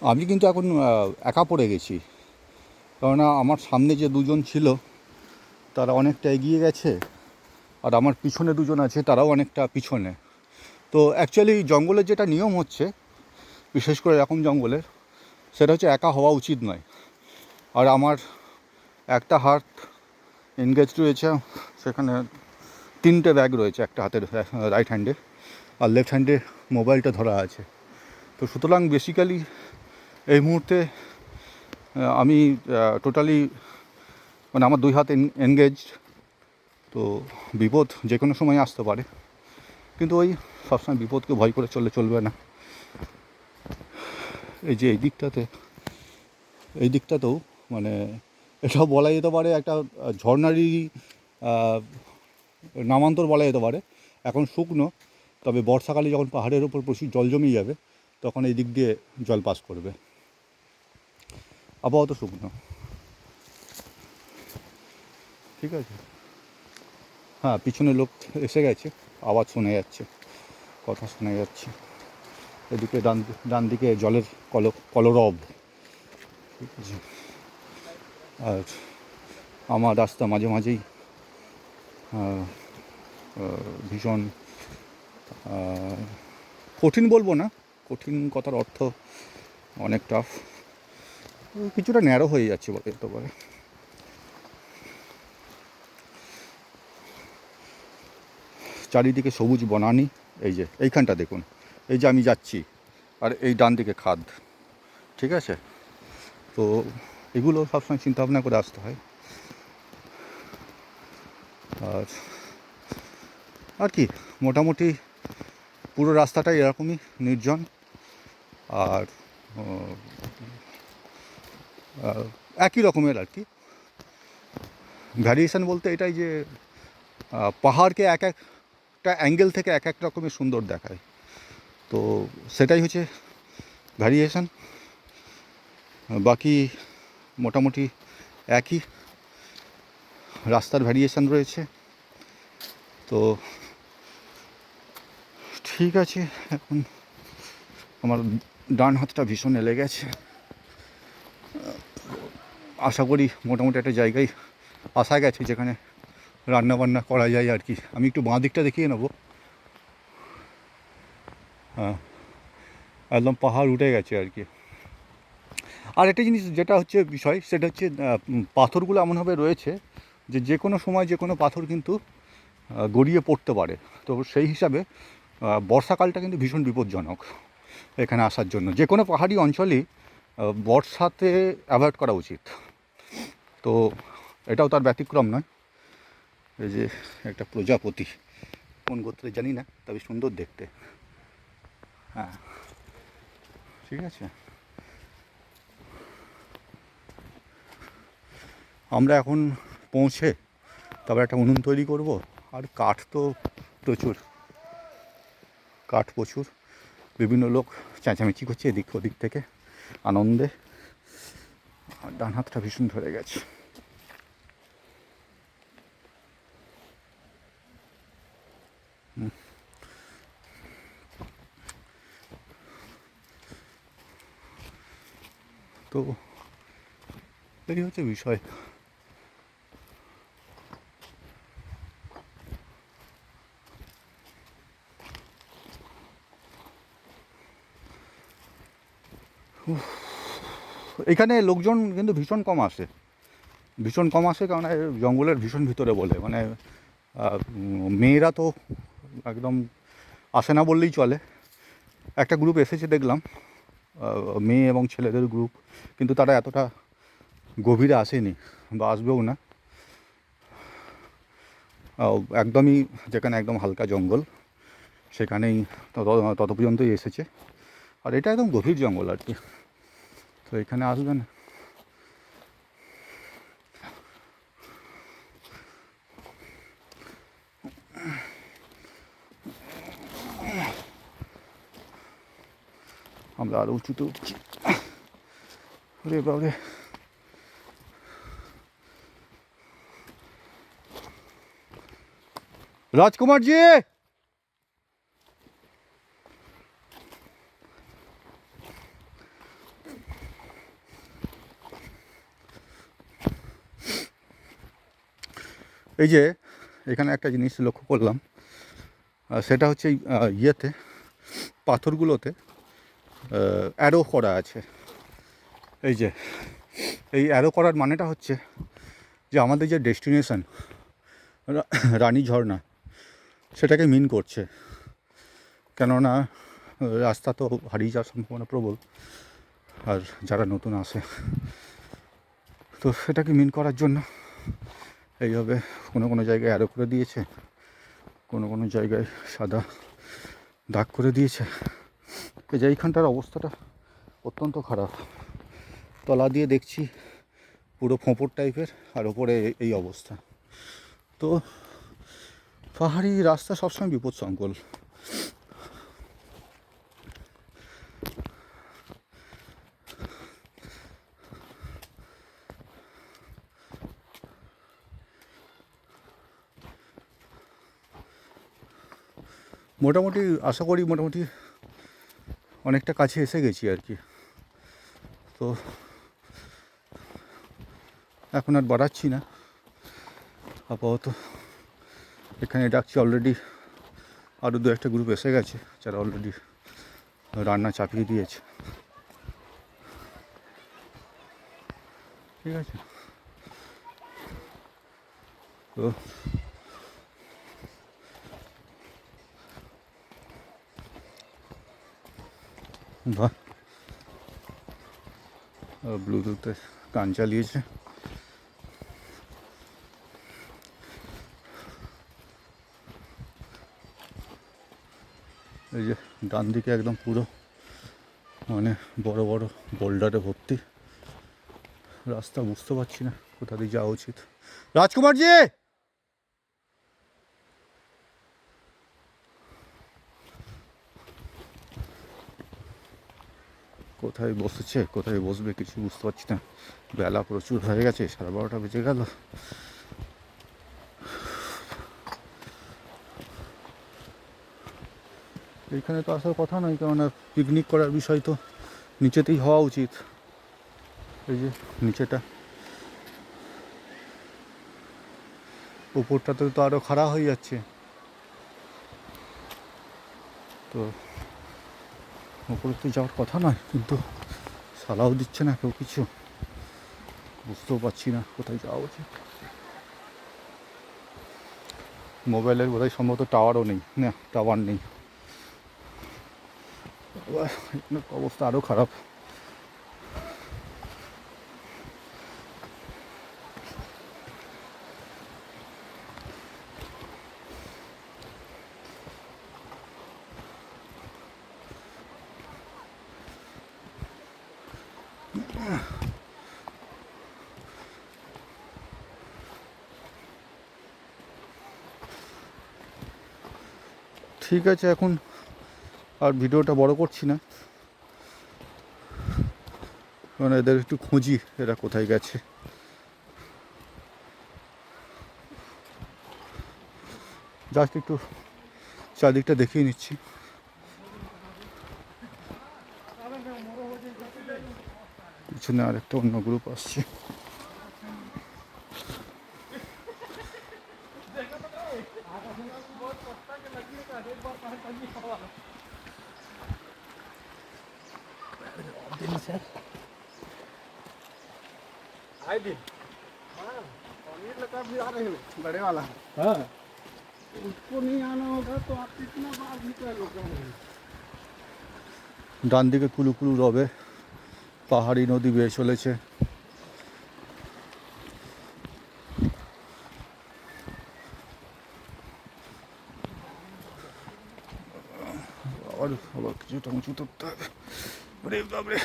আমি কিন্তু এখন একা পড়ে গেছি, কেননা আমার সামনে যে দুজন ছিল তারা অনেকটা এগিয়ে গেছে, আর আমার পিছনে দুজন আছে তারাও অনেকটা পিছনে। তো অ্যাকচুয়ালি জঙ্গলের যেটা নিয়ম হচ্ছে, বিশেষ করে এরকম জঙ্গলের, সেটা হচ্ছে একা হওয়া উচিত নয়। আর আমার একটা হাত এনগেজ রয়েছে, সেখানে 3টে ব্যাগ রয়েছে একটা হাতের, রাইট হ্যান্ডে, আর লেফট হ্যান্ডে মোবাইলটা ধরা আছে। তো সুতরাং বেসিক্যালি এই মুহূর্তে আমি টোটালি, মানে আমার 2 হাত এনগেজ। তো বিপদ যে কোনো সময় আসতে পারে, কিন্তু ওই সবসময় বিপদকে ভয় করে চললে চলবে না। এই যে এই দিকটাতেও মানে এটাও বলা যেতে পারে একটা ঝর্ণারই নামান্তর বলা যেতে পারে। এখন শুকনো, তবে বর্ষাকালে যখন পাহাড়ের ওপর প্রচুর জল জমে যাবে তখন এই দিক দিয়ে জল পাস করবে। আবহাওয়া তো শুকনো, ঠিক আছে। হ্যাঁ, পিছনে লোক এসে গেছে, আওয়াজ শোনা যাচ্ছে, কথা শোনা যাচ্ছে। এদিকে ডান দিকে জলের কলরব, ঠিক আছে। আর আমার রাস্তা মাঝে মাঝেই ভীষণ কঠিন, বলবো না, কঠিন কথার অর্থ অনেক টাফ, কিছুটা ন্যারো হয়ে যাচ্ছে বলে যেতে পারে। চারিদিকে সবুজ বনানি, এই যে এইখানটা দেখুন, এই যে আমি যাচ্ছি, আর এই ডান দিকে খাদ, ঠিক আছে। তো এগুলো সবসময় চিন্তাভাবনা করে আসতে হয়। আর আর কি, মোটামুটি পুরো রাস্তাটাই এরকমই নির্জন। আর একই রকমের আর কি। ভ্যারিয়েশান বলতে এটাই যে পাহাড়কে এক একটা অ্যাঙ্গেল থেকে এক এক রকমের সুন্দর দেখায়। তো সেটাই হচ্ছে ভ্যারিয়েশান। বাকি মোটামুটি একই, রাস্তার ভ্যারিয়েশান রয়েছে। তো ঠিক আছে, এখন আমার ডান হাতটা ভীষণ এলে গেছে। আশা করি মোটামুটি একটা জায়গায় আসা গেছে যেখানে রান্না বান্না করা যায় আর কি। আমি একটু বাঁ দিকটা দেখিয়ে নেবো। হ্যাঁ, একদম পাহাড় উঠে গেছে আর কি। আর একটা জিনিস যেটা হচ্ছে বিষয়, সেটা হচ্ছে পাথরগুলো এমনভাবে রয়েছে যে যে কোনো সময় যে কোনো পাথর কিন্তু গড়িয়ে পড়তে পারে। তো সেই হিসাবে বর্ষাকালটা কিন্তু ভীষণ বিপজ্জনক এখানে আসার জন্য। যে কোনো পাহাড়ি অঞ্চলই বর্ষাতে অ্যাভয়েড করা উচিত। তো এটাও তার ব্যতিক্রম নয়। এই যে একটা প্রজাপতি, কোন গোত্রে জানি না, তবে সুন্দর দেখতে। হ্যাঁ, ঠিক আছে। আমরা এখন পৌঁছে তারপর একটা উনুন তৈরি করব। আর কাঠ তো প্রচুর, কাঠ প্রচুর। বিভিন্ন লোক চেঁচামেচি করছে এদিক ওদিক থেকে আনন্দে। আর ডান হাতটা ভীষণ ধরে গেছে। তো এই হচ্ছে বিষয়। এখানে লোকজন কিন্তু ভীষণ কম আসে, ভীষণ কম আসে, কারণ জঙ্গলের ভীষণ ভিতরে বলে, মানে মেয়েরা তো একদম আসে না বললেই চলে। একটা গ্রুপ এসেছে দেখলাম, মেয়ে এবং ছেলেদের গ্রুপ, কিন্তু তারা এতটা গভীরে আসেনি বা আসবেও না। একদমই যেখানে একদম হালকা জঙ্গল সেখানেই তত পর্যন্তই এসেছে। আর এটা একদম গভীর জঙ্গল আর কি, তো এখানে আসবে না। আমরা আরও উঁচুতে উঠছি। রে বাবরে, রাজকুমার জি, এই যে এখানে একটা জিনিস লক্ষ্য করলাম, সেটা হচ্ছে এই ইয়েতে পাথরগুলোতে অ্যারো করা আছে। এই যে এই অ্যারো করার মানেটা হচ্ছে যে আমাদের যে ডেস্টিনেশন রানী ঝর্ণা সেটাকে মিন করছে। কেননা রাস্তা তো হারিয়ে যাওয়ার সম্ভাবনা প্রবল, আর যারা নতুন আসে তো সেটাকে মিন করার জন্য এইভাবে কোনো কোনো জায়গায় অ্যারো করে দিয়েছে, কোনো কোনো জায়গায় সাদা দাগ করে দিয়েছে। যে এইখানটার অবস্থাটা অত্যন্ত খারাপ, তলা দিয়ে দেখছি পুরো ফোঁপড় টাইপের, আর ওপরে এই অবস্থা। তো পাহাড়ি রাস্তা সবসময় বিপদসংকুল। মোটামুটি আশা করি মোটামুটি অনেকটা কাছে এসে গেছি আর কি। তো এখন আর বাড়াচ্ছি না আপাতত, এখানে ডাকছি। অলরেডি আরও দু একটা গ্রুপ এসে গেছে যারা অলরেডি রান্না চাপিয়ে দিয়েছে। ঠিক আছে, তো বাহ, ব্লুটুথে গান চালিয়েছে। এই যে ডান দিকে একদম পুরো মানে বড় বড় বোল্ডারে ভর্তি রাস্তা, বুঝতে পারছি না কোথা দিয়ে যাওয়া উচিত। রাজকুমারজি, কোথায় বসেছে কোথায় বসবে কিছু বুঝতে পারছি না। বেলা প্রচুর হয়ে গেছে, 12:30 বেজে গেল। এইখানে তো আসার কথা নয়, কেননা পিকনিক করার বিষয় তো নিচেতেই হওয়া উচিত। এই যে নিচেটা, উপরটাতে তো আরও খাড়া হয়ে যাচ্ছে। তো উপরে তো যাওয়ার কথা নয়, কিন্তু সালাও দিচ্ছে না কেউ কিছু, বুঝতেও পারছি না কোথায় যাওয়া উচিত। মোবাইলের বোধহয় সম্ভবত টাওয়ারও নেই, না টাওয়ার নেই। অবস্থা আরও খারাপ। ঠিক আছে, এখন আর ভিডিওটা বড় করছি না, কারণ এদের একটু খুঁজি এরা কোথায় গেছে। জাস্ট একটু চারদিকটা দেখিয়ে নিচ্ছি। পিছনে আর একটা অন্য গ্রুপ আসছে। बड़े वाला हाँ, उसको नहीं आना होगा तो आप कितना बार भी कर लो। ডান দিকে কুলু কুলু রবে পাহাড়ি নদী বেয়ে চলেছে। আবার কিছুটা উঁচু করতে হবে। ওরে বাবরে,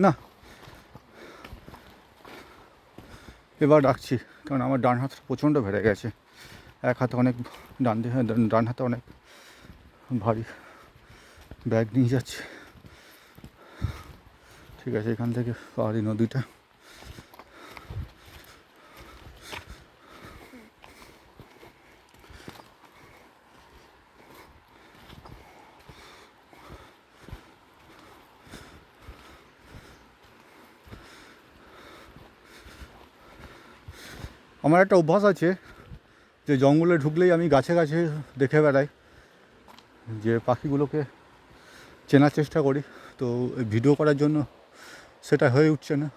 না এবার ডাকছি, কারণ আমার ডান হাতটা প্রচণ্ড বেড়ে গেছে। এক হাতে অনেক, ডান হাতে অনেক ভারী ব্যাগ নিয়ে যাচ্ছে। ঠিক আছে, এখান থেকে পাহাড়ি নদীটা আমার একটা অভ্যাস আছে যে জঙ্গলে ঢুকলেই আমি গাছে গাছে দেখে বেড়াই, যে পাখিগুলোকে চেনার চেষ্টা করি। তো ভিডিও করার জন্য সেটা হয়ে উঠছে না।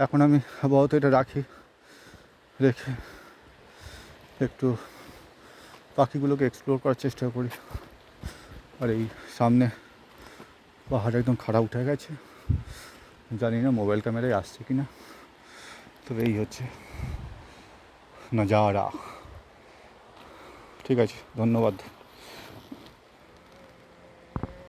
এখন আমি আপাতত এটা রেখে একটু পাখিগুলোকে এক্সপ্লোর করার চেষ্টা করি। আর এই সামনে পাহাড় একদম খাড়া উঠে গেছে, জানি না মোবাইল ক্যামেরায় আসছে কি না, তবে এই হচ্ছে নজারা। ঠিক আছে, ধন্যবাদ।